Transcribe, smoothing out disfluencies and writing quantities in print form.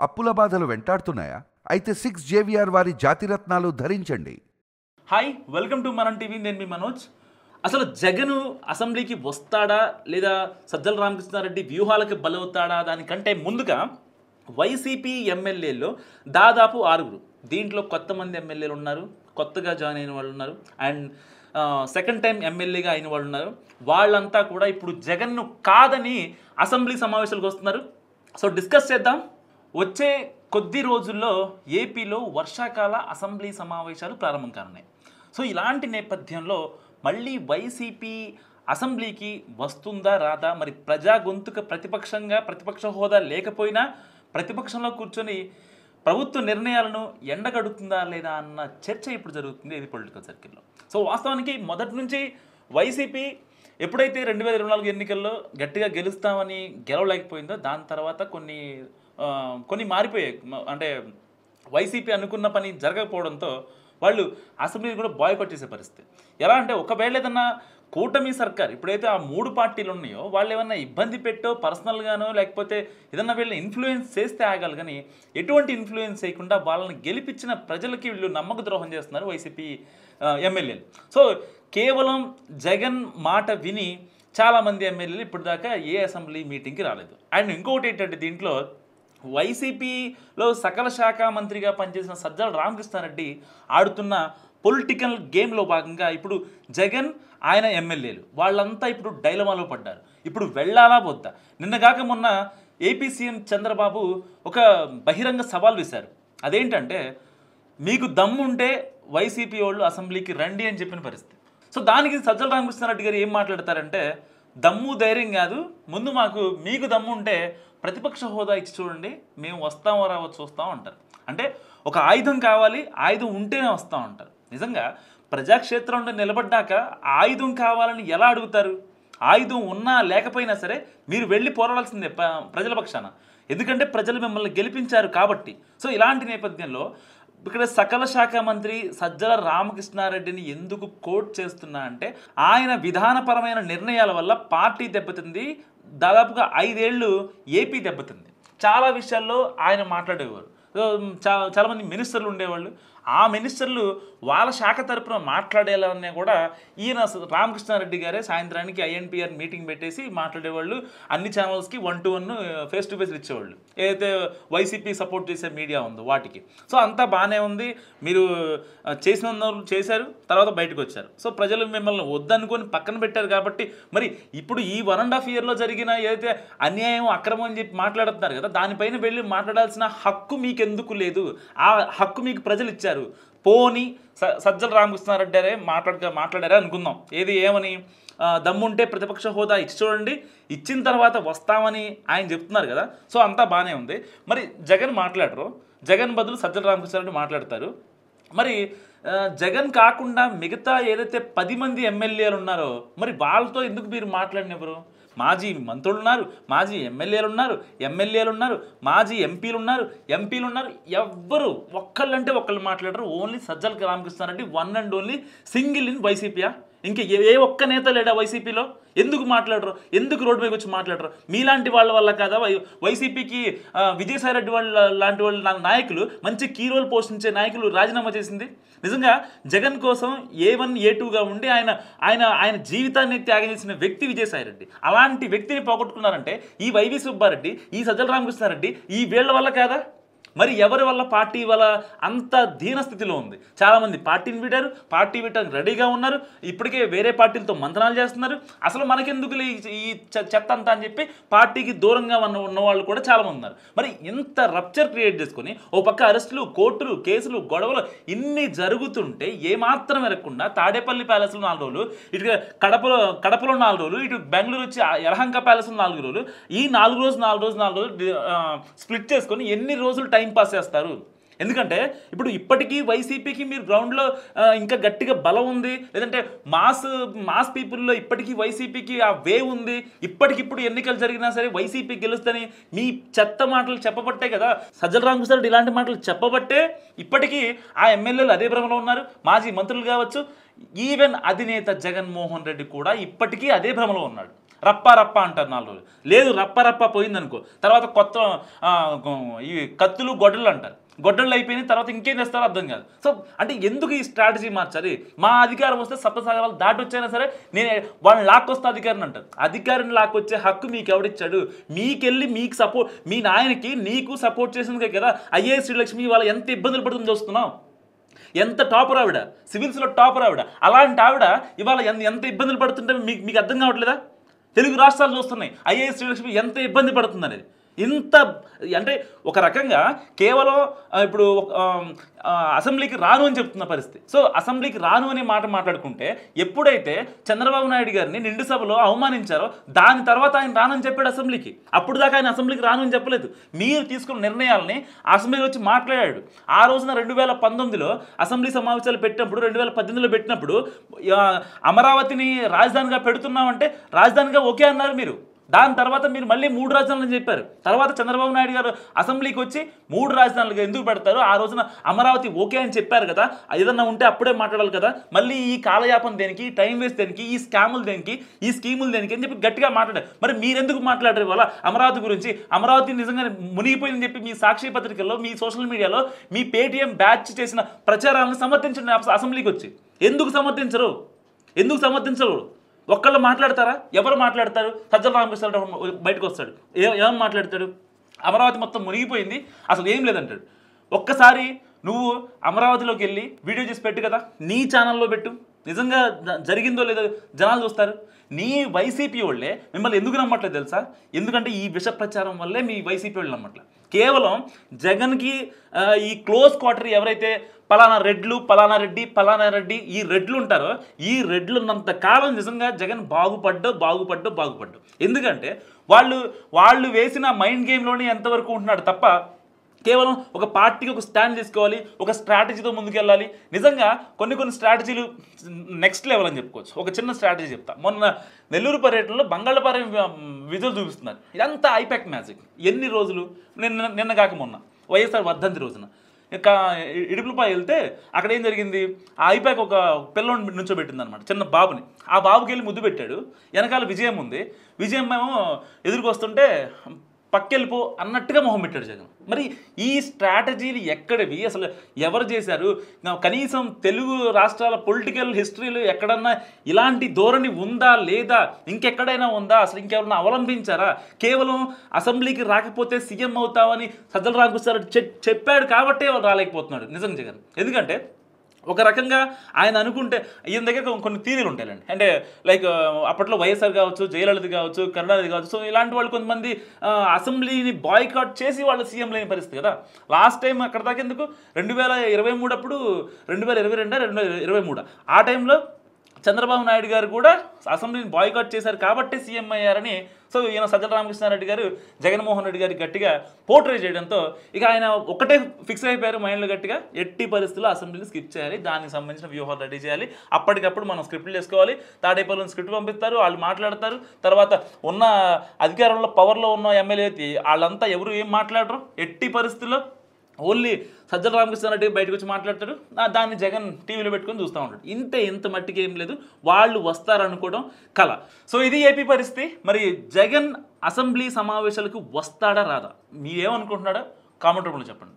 అప్పుల బాధలు వెంటాడుతున్నాయా? అయితే 6 జేవిఆర్ వారి జాతిరత్నాలు ధరించండి. హాయ్, వెల్కమ్ టు మనం టీవీ. నేను మీ మనోజ్. అసలు జగన్ అసెంబ్లీకి వస్తాడా లేదా సజ్జల రామకృష్ణారెడ్డి వ్యూహాలకు బలవుతాడా దానికంటే ముందుగా వైసీపీ ఎమ్మెల్యేలు దాదాపు 6. దీంట్లో కొత్త మంది ఎమ్మెల్యేలు ఉన్నారు, కొత్తగా జాయిన్ అయిన వాళ్ళు ఉన్నారు, అండ్ సెకండ్ టైం ఎమ్మెల్యేగా అయిన వాళ్ళు ఉన్నారు. వాళ్ళంతా కూడా ఇప్పుడు జగన్ను కాదని అసెంబ్లీ సమావేశాలకు వస్తున్నారు. సో డిస్కస్ చేద్దాం. వచ్చే కొద్ది రోజుల్లో ఏపీలో వర్షాకాల అసెంబ్లీ సమావేశాలు ప్రారంభం కానున్నాయి. సో ఇలాంటి నేపథ్యంలో మళ్ళీ వైసీపీ అసెంబ్లీకి వస్తుందా రాదా, మరి ప్రజా గొంతుక ప్రతిపక్ష హోదా లేకపోయినా ప్రతిపక్షంలో కూర్చొని ప్రభుత్వ నిర్ణయాలను ఎండగడుతుందా లేదా అన్న చర్చ ఇప్పుడు జరుగుతుంది ఇది పొలిటికల్ సర్కిల్లో. సో వాస్తవానికి మొదటి నుంచి వైసీపీ ఎప్పుడైతే 2024 ఎన్నికల్లో గట్టిగా గెలుస్తామని గెలవలేకపోయిందో దాని తర్వాత కొన్ని మారిపోయాయి. అంటే వైసీపీ అనుకున్న పని జరగకపోవడంతో వాళ్ళు అసెంబ్లీని కూడా బాయ్కాట్ చేసే పరిస్థితి. ఎలా అంటే ఒకవేళ ఏదన్నా కూటమి సర్కార్ ఇప్పుడైతే ఆ 3 పార్టీలు ఉన్నాయో వాళ్ళు ఏమన్నా ఇబ్బంది పెట్టో పర్సనల్గానో లేకపోతే ఏదన్నా వీళ్ళని ఇన్ఫ్లుయెన్స్ చేస్తే ఆగాలి, కానీ ఎటువంటి ఇన్ఫ్లుయెన్స్ చేయకుండా వాళ్ళని గెలిపించిన ప్రజలకి వీళ్ళు నమ్మక ద్రోహం చేస్తున్నారు వైసీపీ ఎమ్మెల్యేలు. సో కేవలం జగన్ మాట విని చాలామంది ఎమ్మెల్యేలు ఇప్పటిదాకా ఏ అసెంబ్లీ మీటింగ్కి రాలేదు. అండ్ ఇంకొకటి ఏంటంటే దీంట్లో వైసీపీలో సకల శాఖ మంత్రిగా పనిచేసిన సజ్జల రామకృష్ణారెడ్డి ఆడుతున్న పొలిటికల్ గేమ్లో భాగంగా ఇప్పుడు జగన్ ఆయన ఎమ్మెల్యేలు వాళ్ళంతా ఇప్పుడు డైలమాలో పడ్డారు. ఇప్పుడు వెళ్ళాలా వద్దా? నిన్నగాక మొన్న ఏపీ సీఎం చంద్రబాబు ఒక బహిరంగ సవాల్ వేశారు. అదేంటంటే మీకు దమ్ముంటే వైసీపీ వాళ్ళు అసెంబ్లీకి రండి అని చెప్పిన పరిస్థితి. సో దానికి సజ్జల రామకృష్ణారెడ్డి గారు ఏం మాట్లాడతారంటే దమ్ము ధైర్యం కాదు, ముందు మీకు దమ్ము ఉంటే ప్రతిపక్ష హోదా ఇచ్చి చూడండి, మేము వస్తామో రావో చూస్తాం అంటారు. అంటే ఒక ఆయుధం కావాలి, ఆయుధం ఉంటేనే వస్తాం అంటారు. నిజంగా ప్రజాక్షేత్రంలో నిలబడ్డాక ఆయుధం కావాలని ఎలా అడుగుతారు? ఆయుధం ఉన్నా లేకపోయినా సరే మీరు వెళ్ళి పోరాడాల్సిందే ప్రజల పక్షాన, ఎందుకంటే ప్రజలు మిమ్మల్ని గెలిపించారు కాబట్టి. సో ఇలాంటి నేపథ్యంలో ఇక్కడ సకల శాఖ మంత్రి సజ్జల రామకృష్ణారెడ్డిని ఎందుకు కోట్ చేస్తున్నా అంటే ఆయన విధానపరమైన నిర్ణయాల వల్ల పార్టీ దెబ్బతింది. దాదాపుగా 5 ఏళ్ళు ఏపీ దెబ్బతింది. చాలా విషయాల్లో ఆయన మాట్లాడేవారు. చాలామంది మినిస్టర్లు ఉండేవాళ్ళు. ఆ మినిస్టర్లు వాళ్ళ శాఖ తరపున మాట్లాడేయాలనే కూడా ఈయన రామకృష్ణారెడ్డి గారే సాయంత్రానికి ఐఎన్పిఆర్ మీటింగ్ పెట్టేసి మాట్లాడేవాళ్ళు. అన్ని ఛానల్స్కి 1-to-1 ఫేస్ టు ఫేస్ ఇచ్చేవాళ్ళు, ఏదైతే వైసీపీ సపోర్ట్ చేసే మీడియా ఉందో వాటికి. సో అంతా బాగానే ఉంది, మీరు చేశారు, తర్వాత బయటకు వచ్చారు. సో ప్రజలు మిమ్మల్ని వద్దనుకొని పక్కన పెట్టారు కాబట్టి మరి ఇప్పుడు ఈ 1.5 yearలో జరిగిన ఏదైతే అన్యాయం అక్రమం అని చెప్పి మాట్లాడుతున్నారు కదా, దానిపైన వెళ్ళి మాట్లాడాల్సిన హక్కు మీకెందుకు లేదు? ఆ హక్కు మీకు ప్రజలు ఇచ్చారు. పోని సజ్జల రామకృష్ణారెడ్డి మాట్లాడారే అనుకుందాం. ఏమని దమ్ముంటే ప్రతిపక్ష హోదా ఇచ్చి చూడండి, ఇచ్చిన తర్వాత వస్తామని ఆయన చెప్తున్నారు కదా. సో అంతా బాగానే ఉంది. మరి జగన్ మాట్లాడరు, జగన్ బదులు సజ్జల రామకృష్ణారెడ్డి మాట్లాడతారు. మరి జగన్ కాకుండా మిగతా ఏదైతే 10 మంది ఎమ్మెల్యేలు ఉన్నారో మరి వాళ్ళతో ఎందుకు మీరు మాట్లాడినెవరు? మాజీ మంత్రులు ఉన్నారు, మాజీ ఎమ్మెల్యేలు ఉన్నారు, మాజీ ఎంపీలు ఉన్నారు. ఎవ్వరు ఒక్కళ్ళంటే ఒకళ్ళు మాట్లాడరు. Only Sajjala Ramakrishna Reddy one and only single in వైసీపీయా? ఇంకా ఏ ఒక్క నేత లేడా వైసీపీలో? ఎందుకు మాట్లాడరు? ఎందుకు రోడ్డు మీద వచ్చి మాట్లాడరు? మీలాంటి వాళ్ళ వల్ల కాదా వైసీపీకి విజయసాయిరెడ్డి వాళ్ళ లాంటి వాళ్ళ నాయకులు, మంచి కీ రోల్ పోషించే నాయకులు రాజీనామా చేసింది? నిజంగా జగన్ కోసం A1 A2గా ఉండి ఆయన జీవితాన్ని త్యాగం చేసిన వ్యక్తి విజయసాయిరెడ్డి. అలాంటి వ్యక్తిని పోగొట్టుకున్నారంటే ఈ వైవి సుబ్బారెడ్డి, ఈ సజ్జల రామకృష్ణారెడ్డి, ఈ వీళ్ళ వల్ల కాదా? మరి ఎవరి వల్ల పార్టీ వల్ల అంత దీనస్థితిలో ఉంది? చాలామంది పార్టీని విడారు, పార్టీ విట్టడానికి రెడీగా ఉన్నారు, ఇప్పటికే వేరే పార్టీలతో మంత్రాలు చేస్తున్నారు. అసలు మనకెందుకు ఈ చెత్త అంతా అని చెప్పి పార్టీకి దూరంగా ఉన్న వాళ్ళు కూడా చాలామంది ఉన్నారు. మరి ఇంత రప్చర్ క్రియేట్ చేసుకుని ఓ పక్క అరెస్టులు, కోర్టులు, కేసులు, గొడవలు ఇన్ని జరుగుతుంటే ఏమాత్రం ఎరగకుండా తాడేపల్లి ప్యాలెస్లో 4 రోజులు, ఇటు కడపలో 4 రోజులు, ఇటు బెంగళూరు వచ్చి యలహంక ప్యాలెస్లో 4 రోజులు, ఈ 4 రోజులు స్ప్లిట్ చేసుకొని ఎన్ని రోజులు టైం పాస్ చేస్తారు? ఎందుకంటే ఇప్పుడు ఇప్పటికీ వైసీపీకి మీరు గ్రౌండ్లో ఇంకా గట్టిగా బలం ఉంది, లేదంటే మాస్ పీపుల్లో ఇప్పటికీ వైసీపీకి ఆ వేవ్ ఉంది. ఇప్పటికిప్పుడు ఎన్నికలు జరిగినా సరే వైసీపీ గెలుస్తుందని మీ చెత్త మాటలు చెప్పబట్టే కదా, సజ్జల రామకృష్ణారెడ్డి ఇలాంటి మాటలు చెప్పబట్టే ఇప్పటికీ ఆ ఎమ్మెల్యేలు అదే భ్రమలో ఉన్నారు. మాజీ మంత్రులు కావచ్చు, ఈవెన్ అధినేత జగన్మోహన్ రెడ్డి కూడా ఇప్పటికీ అదే భ్రమలో ఉన్నాడు. రప్ప అంటారు 4 రోజులు, లేదు రప్ప పోయిందనుకో తర్వాత కొత్త ఈ కత్తులు గొడ్డలు అంటారు. గొడ్డళ్ళు అయిపోయిన తర్వాత ఇంకేం చేస్తారో అర్థం కాదు. సో అంటే ఎందుకు ఈ స్ట్రాటజీ మార్చాలి? మా అధికారం వస్తే సప్తసాగరాలు దాటి వచ్చైనా సరే నేను వాళ్ళని లాక్కొస్తే అధికారిని అంటారు. అధికారిని లాక్కొచ్చే హక్కు మీకు ఎవడిచ్చాడు? మీకెళ్ళి మీకు సపోర్ట్, మీ నాయనకి నీకు సపోర్ట్ చేసిందికే కదా ఐఏఎస్ శ్రీలక్ష్మి వాళ్ళ ఎంత ఇబ్బందులు పడుతుందో చూస్తున్నావు. ఎంత టాపర్ ఆవిడ, సివిల్స్లో టాపర్ ఆవిడ. అలాంటి ఆవిడ ఇవాళ ఎంత ఇబ్బందులు పడుతుంటే మీకు అర్థం కావట్లేదా? తెలుగు రాష్ట్రాలు చూస్తున్నాయి ఐఏఎస్ శ్రీలక్ష్మి ఎంత ఇబ్బంది పడుతుంది అనేది. ఇంత అంటే ఒక రకంగా కేవలం ఇప్పుడు అసెంబ్లీకి రాను అని చెప్తున్న పరిస్థితి. సో అసెంబ్లీకి రాను అనే మాట మాట్లాడుకుంటే ఎప్పుడైతే చంద్రబాబు నాయుడు గారిని నిండు సభలో అవమానించారో దాని తర్వాత ఆయన రానని చెప్పాడు అసెంబ్లీకి. అప్పుడు దాకా ఆయన అసెంబ్లీకి రాను అని చెప్పలేదు. మీరు తీసుకున్న నిర్ణయాలని అసెంబ్లీలో వచ్చి మాట్లాడాడు. ఆ రోజున 2019లో అసెంబ్లీ సమావేశాలు పెట్టినప్పుడు, 2018లో పెట్టినప్పుడు అమరావతిని రాజధానిగా పెడుతున్నామంటే రాజధానిగా ఓకే అన్నారు మీరు. దాని తర్వాత మీరు మళ్ళీ 3 రాజధానులు చెప్పారు. తర్వాత చంద్రబాబు నాయుడు గారు అసెంబ్లీకి వచ్చి 3 రాజధానులుగా ఎందుకు పెడతారు, ఆ రోజున అమరావతి ఓకే అని చెప్పారు కదా, ఏదన్నా ఉంటే అప్పుడే మాట్లాడాలి కదా, మళ్ళీ ఈ కాలయాపన దేనికి, టైం వేస్ట్ దేనికి, ఈ స్కాములు దేనికి, ఈ స్కీములు దేనికి అని చెప్పి గట్టిగా మాట్లాడారు. మరి మీరెందుకు మాట్లాడారు ఇవాళ అమరావతి గురించి? అమరావతి నిజంగా మునిగిపోయిందని చెప్పి మీ సాక్షి పత్రికల్లో, మీ సోషల్ మీడియాలో మీ పేటీఎం బ్యాచ్ చేసిన ప్రచారాలను సమర్థించండి అసెంబ్లీకి వచ్చి. ఎందుకు సమర్థించరు? ఒక్కళ్ళు మాట్లాడతారా? ఎవరు మాట్లాడతారు? సజ్జల రామకృష్ణారెడ్డి బయటకు వస్తాడు, ఏం మాట్లాడతాడు? అమరావతి మొత్తం మునిగిపోయింది, అసలు ఏం లేదంటాడు. ఒక్కసారి నువ్వు అమరావతిలోకి వెళ్ళి వీడియో చేసి పెట్టు కదా, నీ ఛానల్లో పెట్టు, నిజంగా జరిగిందో లేదో జనాలు చూస్తారు. నీ వైసీపీ వాళ్ళే మిమ్మల్ని ఎందుకు నమ్మట్లేదు తెలుసా? ఎందుకంటే ఈ విష ప్రచారం వల్లే మీ వైసీపీ వాళ్ళు నమ్మట్లేదు. కేవలం జగన్కి ఈ క్లోజ్ క్వార్టర్ ఎవరైతే పలానా రెడ్లు, పలానా రెడ్డి ఈ రెడ్లు ఉంటారో, ఈ రెడ్లు ఉన్నంత కాలం నిజంగా జగన్ బాగుపడ్డు. ఎందుకంటే వాళ్ళు వేసిన మైండ్ గేమ్లోనే ఎంతవరకు ఉంటున్నాడు తప్ప కేవలం ఒక పార్టీకి ఒక స్టాండ్ తీసుకోవాలి, ఒక స్ట్రాటజీతో ముందుకెళ్ళాలి. నిజంగా కొన్ని స్ట్రాటజీలు నెక్స్ట్ లెవెల్ అని చెప్పుకోవచ్చు. ఒక చిన్న స్ట్రాటజీ చెప్తా. మొన్న నెల్లూరు పర్యటనలో బంగాళపాలెం విజువల్ చూపిస్తున్నారు. ఇదంతా ఐపాక్ మ్యాజిక్. ఎన్ని రోజులు, నిన్న కాక మొన్న వైఎస్ఆర్ వర్ధంతి రోజున ఇడుపులపాయ వెళ్తే అక్కడ ఏం జరిగింది, ఆ ఐపాక్ ఒక పిల్లని నుంచోబెట్టింది అనమాట, చిన్న బాబుని. ఆ బాబుకి వెళ్ళి ముద్దు పెట్టాడు. వెనకాల విజయం ఉంది. విజయం ఏమో ఎదురుకొస్తుంటే పక్కెళ్ళిపో అన్నట్టుగా మొహం పెట్టాడు జగన్. మరి ఈ స్ట్రాటజీలు ఎక్కడివి, అసలు ఎవరు చేశారు? కనీసం తెలుగు రాష్ట్రాల పొలిటికల్ హిస్టరీలో ఎక్కడన్నా ఇలాంటి ధోరణి ఉందా లేదా, ఇంకెక్కడైనా ఉందా, అసలు ఇంకెవరన్నా అవలంబించారా? కేవలం అసెంబ్లీకి రాకపోతే సీఎం అవుతామని సజ్జల రామకృష్ణారెడ్డి చెప్పాడు కాబట్టే వాళ్ళు రాలేకపోతున్నాడు నిజం జగన్. ఎందుకంటే ఒక రకంగా ఆయన అనుకుంటే ఈయన దగ్గర కొన్ని థీరీలు ఉంటాయండి. అంటే లైక్ అప్పట్లో వైఎస్ఆర్ కావచ్చు, జయలలిత కావచ్చు, కరుణానిధి కావచ్చు, సో ఇలాంటి వాళ్ళు కొంతమంది అసెంబ్లీని బాయ్కాట్ చేసి వాళ్ళు సీఎం లేని పరిస్థితి కదా. లాస్ట్ టైం అక్కడ దాకా ఎందుకు 2023 అప్పుడు 2022-2023 ఆ టైంలో చంద్రబాబు నాయుడు గారు కూడా అసెంబ్లీని బాయ్కాట్ చేశారు కాబట్టి సీఎం అయ్యారని. సో ఈయన సజ్జల రామకృష్ణారెడ్డి గారు జగన్మోహన్ రెడ్డి గారికి గట్టిగా పోర్ట్రే చేయడంతో ఇక ఆయన ఒకటే ఫిక్స్ అయిపోయారు మైండ్లో గట్టిగా, ఎట్టి పరిస్థితుల్లో అసెంబ్లీని స్కిప్ చేయాలి, దానికి సంబంధించిన వ్యూహాలు రెడీ చేయాలి, అప్పటికప్పుడు మనం స్క్రిప్ట్లు చేసుకోవాలి. తాడేపల్లిని స్క్రిప్ట్ పంపిస్తారు, వాళ్ళు మాట్లాడతారు. తర్వాత ఉన్న అధికారంలో పవర్లో ఉన్న ఎమ్మెల్యే వాళ్ళంతా ఎవరు ఏం మాట్లాడరు. ఎట్టి పరిస్థితుల్లో ఓన్లీ సజ్జల రామకృష్ణారెడ్డి బయటకు వచ్చి మాట్లాడతాడు, దాన్ని జగన్ టీవీలో పెట్టుకొని చూస్తూ ఉంటాడు. ఇంత మట్టికి ఏం లేదు, వాళ్ళు వస్తారనుకోవడం కళ. సో ఇది ఏపీ పరిస్థితి. మరి జగన్ అసెంబ్లీ సమావేశాలకు వస్తాడా రాదా, మీరేమనుకుంటున్నాడో కామెంట్ రూపంలో చెప్పండి.